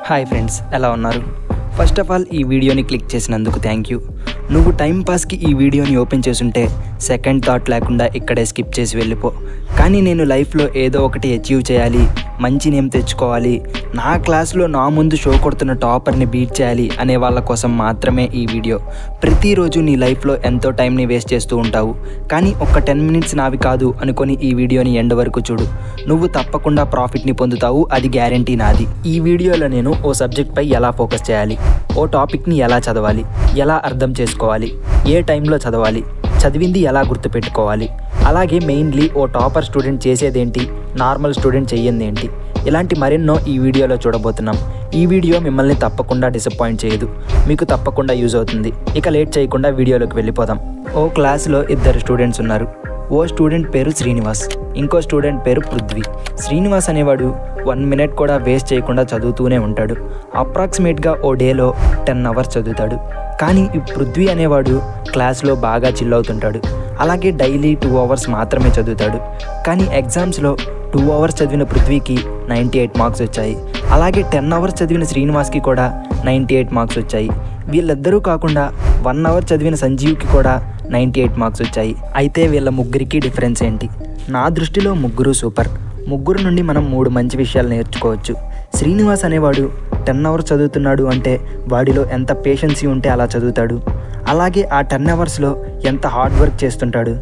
Hi friends, ఎలా ఉన్నారు? First of all ఈ వీడియోని క్లిక్ చేసినందుకు థ్యాంక్ యూ. నువ్వు టైం పాస్కి ఈ వీడియోని ఓపెన్ చేసుంటే సెకండ్ థాట్ లేకుండా ఇక్కడే స్కిప్ చేసి వెళ్ళిపో. కానీ నేను లైఫ్లో ఏదో ఒకటి అచీవ్ చేయాలి, మంచి నేమ్ తెచ్చుకోవాలి, నా క్లాస్లో నా ముందు షో కొడుతున్న టాపర్ని బీట్ చేయాలి అనే వాళ్ళ కోసం మాత్రమే ఈ వీడియో. ప్రతిరోజు నీ లైఫ్లో ఎంతో టైంని వేస్ట్ చేస్తూ ఉంటావు, కానీ ఒక్క 10 మినిట్స్ నావి కాదు అనుకొని ఈ వీడియోని ఎండ్ వరకు చూడు. నువ్వు తప్పకుండా ప్రాఫిట్ని పొందుతావు, అది గ్యారంటీ నాది. ఈ వీడియోలో నేను ఓ సబ్జెక్ట్పై ఎలా ఫోకస్ చేయాలి, ఓ టాపిక్ని ఎలా చదవాలి, ఎలా అర్థం చేసుకోవాలి, ఏ టైంలో చదవాలి, చదివింది ఎలా గుర్తుపెట్టుకోవాలి, అలాగే మెయిన్లీ ఓ టాపర్ స్టూడెంట్ చేసేదేంటి, నార్మల్ స్టూడెంట్ చెయ్యిందేంటి, ఇలాంటి మరెన్నో ఈ వీడియోలో చూడబోతున్నాం. ఈ వీడియో మిమ్మల్ని తప్పకుండా డిసప్పాయింట్ చేయదు, మీకు తప్పకుండా యూజ్ అవుతుంది. ఇక లేట్ చేయకుండా వీడియోలోకి వెళ్ళిపోదాం. ఓ క్లాస్లో 2 స్టూడెంట్స్ ఉన్నారు. ఓ స్టూడెంట్ పేరు శ్రీనివాస్, ఇంకో స్టూడెంట్ పేరు పృథ్వీ. శ్రీనివాస్ అనేవాడు 1 మినిట్ కూడా వేస్ట్ చేయకుండా చదువుతూనే ఉంటాడు. అప్రాక్సిమేట్గా ఓ డేలో 10 అవర్స్ చదువుతాడు. కానీ ఈ పృథ్వీ అనేవాడు క్లాస్లో బాగా చిల్ అవుతుంటాడు. అలాగే డైలీ 2 అవర్స్ మాత్రమే చదువుతాడు. కానీ ఎగ్జామ్స్లో 2 అవర్స్ చదివిన పృథ్వీకి 98 మార్క్స్ వచ్చాయి. అలాగే 10 అవర్స్ చదివిన శ్రీనివాస్కి కూడా 98 మార్క్స్ వచ్చాయి. వీళ్ళిద్దరూ కాకుండా 1 అవర్ చదివిన సంజీవ్కి కూడా 98 మార్క్స్ వచ్చాయి. అయితే వీళ్ళ ముగ్గురికి డిఫరెన్స్ ఏంటి? నా దృష్టిలో ముగ్గురు సూపర్. ముగ్గురు నుండి మనం 3 మంచి విషయాలు నేర్చుకోవచ్చు. శ్రీనివాస్ అనేవాడు 10 అవర్స్ చదువుతున్నాడు అంటే వాడిలో ఎంత పేషెన్సీ ఉంటే అలా చదువుతాడు. అలాగే ఆ 10 అవర్స్లో ఎంత హార్డ్ వర్క్ చేస్తుంటాడు.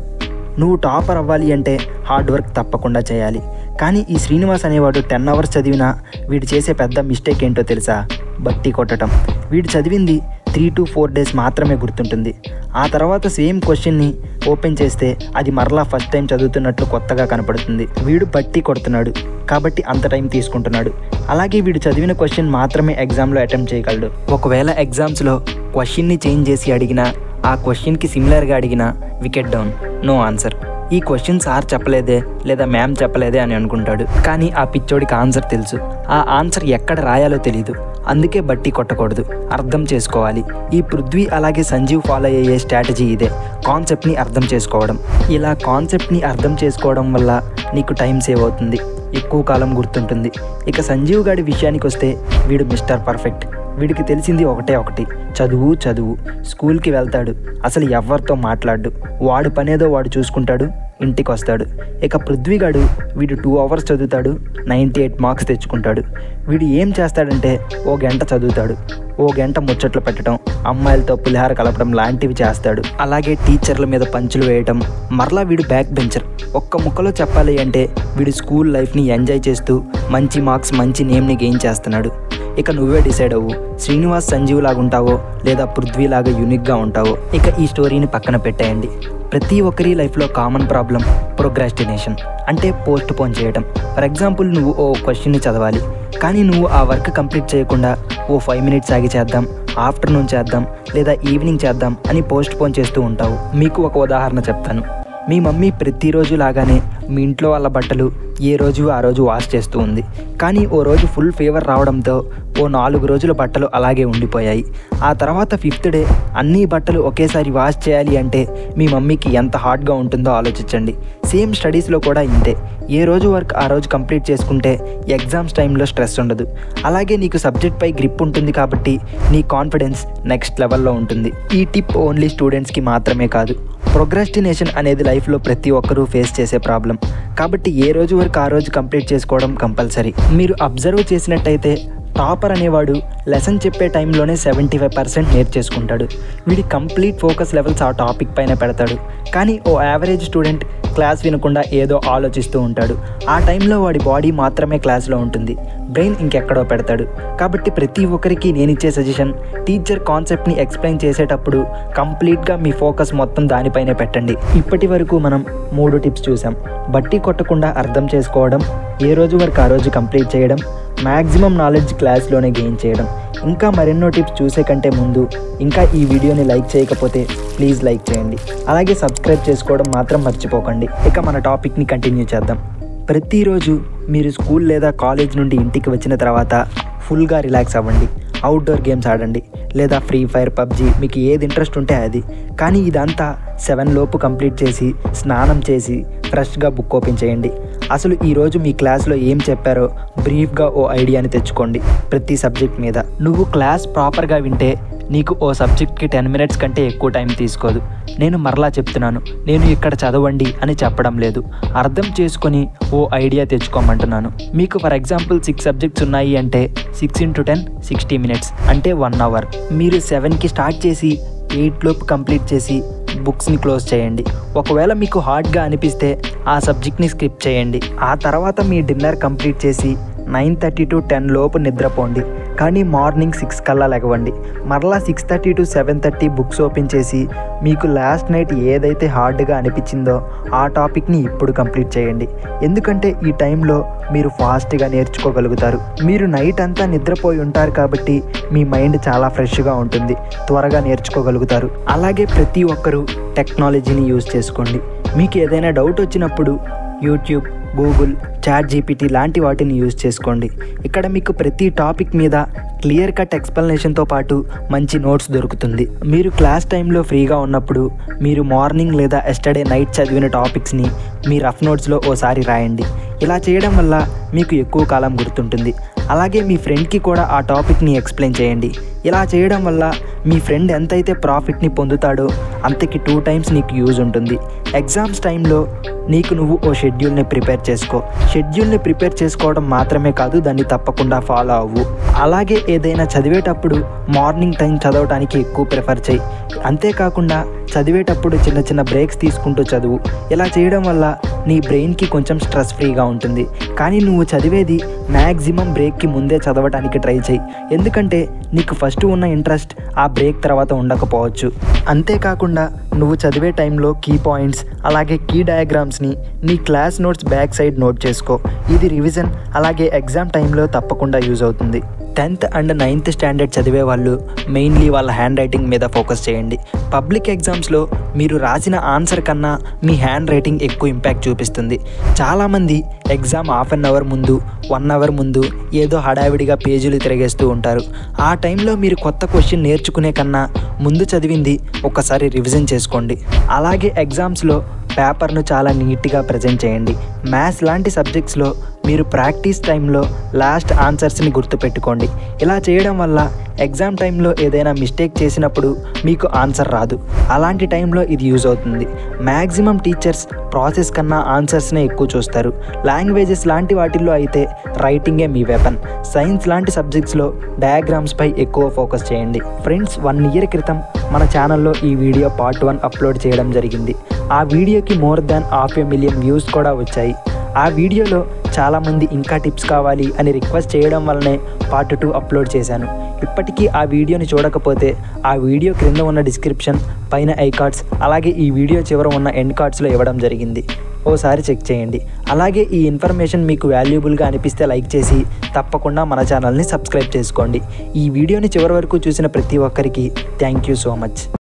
నువ్వు టాపర్ అవ్వాలి అంటే హార్డ్ వర్క్ తప్పకుండా చేయాలి. కానీ ఈ శ్రీనివాస్ అనేవాడు 10 అవర్స్ చదివినా వీడు చేసే పెద్ద మిస్టేక్ ఏంటో తెలుసా? బట్టి కొట్టడం. వీడు చదివింది 3 to 4 డేస్ మాత్రమే గుర్తుంటుంది. ఆ తర్వాత సేమ్ క్వశ్చన్ని ఓపెన్ చేస్తే అది మరలా ఫస్ట్ టైం చదువుతున్నట్లు కొత్తగా కనపడుతుంది. వీడు బట్టి కొడుతున్నాడు కాబట్టి అంత టైం తీసుకుంటున్నాడు. అలాగే వీడు చదివిన క్వశ్చన్ మాత్రమే ఎగ్జామ్లో అటెంప్ట్ చేయగలడు. ఒకవేళ ఎగ్జామ్స్లో క్వశ్చన్ని చేంజ్ చేసి అడిగినా, ఆ క్వశ్చన్కి సిమిలర్గా అడిగినా వికెట్ డౌన్, నో ఆన్సర్. ఈ క్వశ్చన్ సార్ చెప్పలేదే లేదా మ్యామ్ చెప్పలేదే అని అనుకుంటాడు. కానీ ఆ పిచ్చోడికి ఆన్సర్ తెలుసు. ఆ ఆన్సర్ ఎక్కడ రాయాలో తెలీదు. అందుకే బట్టి కొట్టకూడదు, అర్థం చేసుకోవాలి. ఈ పృథ్వీ అలాగే సంజీవ్ ఫాలో అయ్యే స్ట్రాటజీ ఇదే, కాన్సెప్ట్ని అర్థం చేసుకోవడం. ఇలా కాన్సెప్ట్ని అర్థం చేసుకోవడం వల్ల నీకు టైం సేవ్ అవుతుంది, ఎక్కువ కాలం గుర్తుంటుంది. ఇక సంజీవ్ గాడి విషయానికి వస్తే వీడు మిస్టర్ పర్ఫెక్ట్. వీడికి తెలిసింది ఒకటి, చదువు. స్కూల్కి వెళ్తాడు, అసలు ఎవరితో మాట్లాడు, వాడు పనేదో వాడు చూసుకుంటాడు, ఇంటికి వస్తాడు. ఇక పృథ్వీగాడు వీడు 2 అవర్స్ చదువుతాడు, 98 మార్క్స్ తెచ్చుకుంటాడు. వీడు ఏం చేస్తాడంటే ఓ గంట చదువుతాడు, ఓ గంట ముచ్చట్లు పెట్టడం, అమ్మాయిలతో పులిహార కలపడం లాంటివి చేస్తాడు. అలాగే టీచర్ల మీద పంచులు వేయటం. మరలా వీడు బ్యాక్ బెంచర్. ఒక్క ముక్కలో చెప్పాలి అంటే వీడు స్కూల్ లైఫ్ని ఎంజాయ్ చేస్తూ మంచి మార్క్స్, మంచి నేమ్ని గెయిన్ చేస్తున్నాడు. ఇక నువ్వే డిసైడ్ అవ్వు, శ్రీనివాస్ సంజీవ్ లాగా ఉంటావో లేదా పృథ్వీ లాగా యూనిక్గా ఉంటావో. ఇక ఈ స్టోరీని పక్కన పెట్టేయండి. ప్రతి ఒక్కరి లైఫ్లో కామన్ ప్రాబ్లం ప్రోక్రాస్టినేషన్, అంటే పోస్ట్ పోన్ చేయడం. ఫర్ ఎగ్జాంపుల్, నువ్వు ఓ క్వశ్చన్ని చదవాలి, కానీ నువ్వు ఆ వర్క్ కంప్లీట్ చేయకుండా ఓ 5 మినిట్స్ ఆగి చేద్దాం, ఆఫ్టర్నూన్ చేద్దాం లేదా ఈవినింగ్ చేద్దాం అని పోస్ట్ పోన్ చేస్తూ ఉంటావు. మీకు ఒక ఉదాహరణ చెప్తాను. మీ మమ్మీ ప్రతిరోజు లాగానే మీ ఇంట్లో వాళ్ళ బట్టలు ఏ రోజు ఆ రోజు వాష్ చేస్తూ ఉంది. కానీ ఓ రోజు ఫుల్ ఫీవర్ రావడంతో ఓ 4 రోజుల బట్టలు అలాగే ఉండిపోయాయి. ఆ తర్వాత 5th డే అన్ని బట్టలు ఒకేసారి వాష్ చేయాలి అంటే మీ మమ్మీకి ఎంత హార్డ్గా ఉంటుందో ఆలోచించండి. సేమ్ స్టడీస్లో కూడా ఇంతే. ఏ రోజు వర్క్ ఆ రోజు కంప్లీట్ చేసుకుంటే ఎగ్జామ్స్ టైంలో స్ట్రెస్ ఉండదు. అలాగే నీకు సబ్జెక్ట్పై గ్రిప్ ఉంటుంది కాబట్టి నీ కాన్ఫిడెన్స్ నెక్స్ట్ లెవెల్లో ఉంటుంది. ఈ టిప్ ఓన్లీ స్టూడెంట్స్కి మాత్రమే కాదు. ప్రోక్రాస్టినేషన్ అనేది లైఫ్లో ప్రతి ఒక్కరూ ఫేస్ చేసే ప్రాబ్లం. కాబట్టి ఏ రోజు వరకు ఆ రోజు కంప్లీట్ చేసుకోవడం కంపల్సరీ. మీరు అబ్జర్వ్ చేసినట్టయితే టాపర్ అనేవాడు లెసన్ చెప్పే టైంలోనే 75% నేర్చేసుకుంటాడు. వీడి కంప్లీట్ ఫోకస్ లెవెల్స్ ఆ టాపిక్ పైన పెడతాడు. కానీ ఓ యావరేజ్ స్టూడెంట్ క్లాస్ వినకుండా ఏదో ఆలోచిస్తూ ఉంటాడు. ఆ టైంలో వాడి బాడీ మాత్రమే క్లాస్లో ఉంటుంది, బ్రెయిన్ ఇంకెక్కడో పెడతాడు. కాబట్టి ప్రతి ఒక్కరికి నేను ఇచ్చే సజెషన్, టీచర్ కాన్సెప్ట్ని ఎక్స్ప్లెయిన్ చేసేటప్పుడు కంప్లీట్గా మీ ఫోకస్ మొత్తం దానిపైనే పెట్టండి. ఇప్పటి వరకు మనం 3 టిప్స్ చూసాం. బట్టి కొట్టకుండా అర్థం చేసుకోవడం, ఏ రోజు వరకు ఆ రోజు కంప్లీట్ చేయడం, మ్యాక్సిమం నాలెడ్జ్ క్లాస్లోనే గెయిన్ చేయడం. ఇంకా మరెన్నో టిప్స్ చూసే కంటే ముందు ఇంకా ఈ వీడియోని లైక్ చేయకపోతే ప్లీజ్ లైక్ చేయండి. అలాగే సబ్స్క్రైబ్ చేసుకోవడం మాత్రం మర్చిపోకండి. ఇక మన టాపిక్ని కంటిన్యూ చేద్దాం. ప్రతిరోజు మీరు స్కూల్ లేదా కాలేజ్ నుండి ఇంటికి వచ్చిన తర్వాత ఫుల్గా రిలాక్స్ అవ్వండి. అవుట్డోర్ గేమ్స్ ఆడండి లేదా ఫ్రీ ఫైర్, పబ్జీ, మీకు ఏది ఇంట్రెస్ట్ ఉంటే అది. కానీ ఇదంతా 7 లోపు కంప్లీట్ చేసి స్నానం చేసి ఫ్రెష్గా బుక్ ఓపెన్ చేయండి. అసలు ఈరోజు మీ క్లాస్లో ఏం చెప్పారో బ్రీఫ్గా ఓ ఐడియాని తెచ్చుకోండి. ప్రతి సబ్జెక్ట్ మీద నువ్వు క్లాస్ ప్రాపర్గా వింటే నీకు ఓ సబ్జెక్ట్కి 10 minutes కంటే ఎక్కువ టైం తీసుకోదు. నేను మరలా చెప్తున్నాను, నేను ఇక్కడ చదవండి అని చెప్పడం లేదు, అర్థం చేసుకొని ఓ ఐడియా తెచ్చుకోమంటున్నాను. మీకు ఫర్ ఎగ్జాంపుల్ 6 subjects ఉన్నాయి అంటే 6 × 10 60 minutes అంటే 1 hour. మీరు 7కి స్టార్ట్ చేసి 8 లోపు కంప్లీట్ చేసి బుక్స్ని క్లోజ్ చేయండి. ఒకవేళ మీకు హార్డ్గా అనిపిస్తే ఆ సబ్జెక్ట్ని స్కిప్ చేయండి. ఆ తర్వాత మీ డిన్నర్ కంప్లీట్ చేసి 9:30 to 10 లోపు నిద్రపోండి. కానీ మార్నింగ్ 6 కల్లా లెగవండి. మరలా 6:30 to 7:30 బుక్స్ ఓపెన్ చేసి మీకు లాస్ట్ నైట్ ఏదైతే హార్డ్గా అనిపించిందో ఆ టాపిక్ని ఇప్పుడు కంప్లీట్ చేయండి. ఎందుకంటే ఈ టైంలో మీరు ఫాస్ట్గా నేర్చుకోగలుగుతారు. మీరు నైట్ అంతా నిద్రపోయి ఉంటారు కాబట్టి మీ మైండ్ చాలా ఫ్రెష్గా ఉంటుంది, త్వరగా నేర్చుకోగలుగుతారు. అలాగే ప్రతి ఒక్కరూ టెక్నాలజీని యూజ్ చేసుకోండి. మీకు ఏదైనా డౌట్ వచ్చినప్పుడు యూట్యూబ్, గూగుల్, ChatGPT లాంటి వాటిని యూజ్ చేసుకోండి. ఇక్కడ మీకు ప్రతి టాపిక్ మీద క్లియర్ కట్ ఎక్స్ప్లెనేషన్తో పాటు మంచి నోట్స్ దొరుకుతుంది. మీరు క్లాస్ టైంలో ఫ్రీగా ఉన్నప్పుడు మీరు మార్నింగ్ లేదా ఎస్టర్డే నైట్ చదివిన టాపిక్స్ని మీ రఫ్ నోట్స్లో ఓసారి రాయండి. ఇలా చేయడం వల్ల మీకు ఎక్కువ కాలం గుర్తుంటుంది. అలాగే మీ ఫ్రెండ్కి కూడా ఆ టాపిక్ని ఎక్స్ప్లెయిన్ చేయండి. ఇలా చేయడం వల్ల మీ ఫ్రెండ్ ఎంతైతే ప్రాఫిట్ని పొందుతాడో అంతకి 2 times నీకు యూజ్ ఉంటుంది. ఎగ్జామ్స్ టైంలో నీకు నువ్వు ఓ షెడ్యూల్ని ప్రిపేర్ చేసుకో. షెడ్యూల్ని ప్రిపేర్ చేసుకోవడం మాత్రమే కాదు, దాన్ని తప్పకుండా ఫాలో అవ్వు. అలాగే ఏదైనా చదివేటప్పుడు మార్నింగ్ టైం చదవడానికి ఎక్కువ ప్రిఫర్ చేయి. అంతేకాకుండా చదివేటప్పుడు చిన్న చిన్న బ్రేక్స్ తీసుకుంటూ చదువు. ఇలా చేయడం వల్ల నీ బ్రెయిన్కి కొంచెం స్ట్రెస్ ఫ్రీగా ఉంటుంది. కానీ నువ్వు చదివేది మ్యాక్సిమం బ్రేక్కి ముందే చదవడానికి ట్రై చేయి. ఎందుకంటే నీకు ఫస్ట్ ఉన్న ఇంట్రెస్ట్ ఆ బ్రేక్ తర్వాత ఉండకపోవచ్చు. అంతేకాకుండా నువ్వు చదివే టైంలో కీ పాయింట్స్ అలాగే కీ డయాగ్రామ్స్ని నీ class notes back side note చేసుకో. ఇది రివిజన్ అలాగే ఎగ్జామ్ టైంలో తప్పకుండా యూజ్ అవుతుంది. 10th and 9th స్టాండర్డ్ చదివే వాళ్ళు మెయిన్లీ వాళ్ళ హ్యాండ్ రైటింగ్ మీద ఫోకస్ చేయండి. పబ్లిక్ ఎగ్జామ్స్లో మీరు రాసిన ఆన్సర్ కన్నా మీ హ్యాండ్ రైటింగ్ ఎక్కువ ఇంపాక్ట్ చూపిస్తుంది. చాలామంది ఎగ్జామ్ హాఫ్ అన్ అవర్ ముందు 1 hour ముందు ఏదో హడావిడిగా పేజీలు తిరిగేస్తూ ఉంటారు. ఆ టైంలో మీరు కొత్త క్వశ్చన్ నేర్చుకునే కన్నా ముందు చదివింది ఒకసారి రివిజన్ చేసుకోండి. అలాగే ఎగ్జామ్స్లో పేపర్ను చాలా నీట్గా ప్రజెంట్ చేయండి. మ్యాథ్స్ లాంటి సబ్జెక్ట్స్లో మీరు ప్రాక్టీస్ టైంలో లాస్ట్ ఆన్సర్స్ని గుర్తుపెట్టుకోండి. ఇలా చేయడం వల్ల ఎగ్జామ్ టైంలో ఏదైనా మిస్టేక్ చేసినప్పుడు మీకు ఆన్సర్ రాదు. అలాంటి టైంలో ఇది యూజ్ అవుతుంది. మ్యాక్సిమం టీచర్స్ ప్రాసెస్ కన్నా ఆన్సర్స్నే ఎక్కువ చూస్తారు. లాంగ్వేజెస్ లాంటి వాటిల్లో అయితే రైటింగే మీ వెపన్. సైన్స్ లాంటి సబ్జెక్ట్స్లో డయాగ్రామ్స్పై ఎక్కువ ఫోకస్ చేయండి. ఫ్రెండ్స్, 1 year క్రితం మన ఛానల్లో ఈ వీడియో part 1 అప్లోడ్ చేయడం జరిగింది. ఆ వీడియోకి more than 500,000 వ్యూస్ కూడా వచ్చాయి. ఆ వీడియోలో చాలామంది ఇంకా టిప్స్ కావాలి అని రిక్వెస్ట్ చేయడం వల్లనే part 2 అప్లోడ్ చేశాను. ఇప్పటికీ ఆ వీడియోని చూడకపోతే ఆ వీడియో క్రింద ఉన్న డిస్క్రిప్షన్, పైన ఐ కార్డ్స్, అలాగే ఈ వీడియో చివర ఉన్న ఎండ్ కార్డ్స్లో ఇవ్వడం జరిగింది. ఓసారి చెక్ చేయండి. అలాగే ఈ ఇన్ఫర్మేషన్ మీకు వాల్యుబుల్గా అనిపిస్తే లైక్ చేసి తప్పకుండా మన ఛానల్ని సబ్స్క్రైబ్ చేసుకోండి. ఈ వీడియోని చివరి వరకు చూసిన ప్రతి ఒక్కరికి థ్యాంక్ యూ సో మచ్.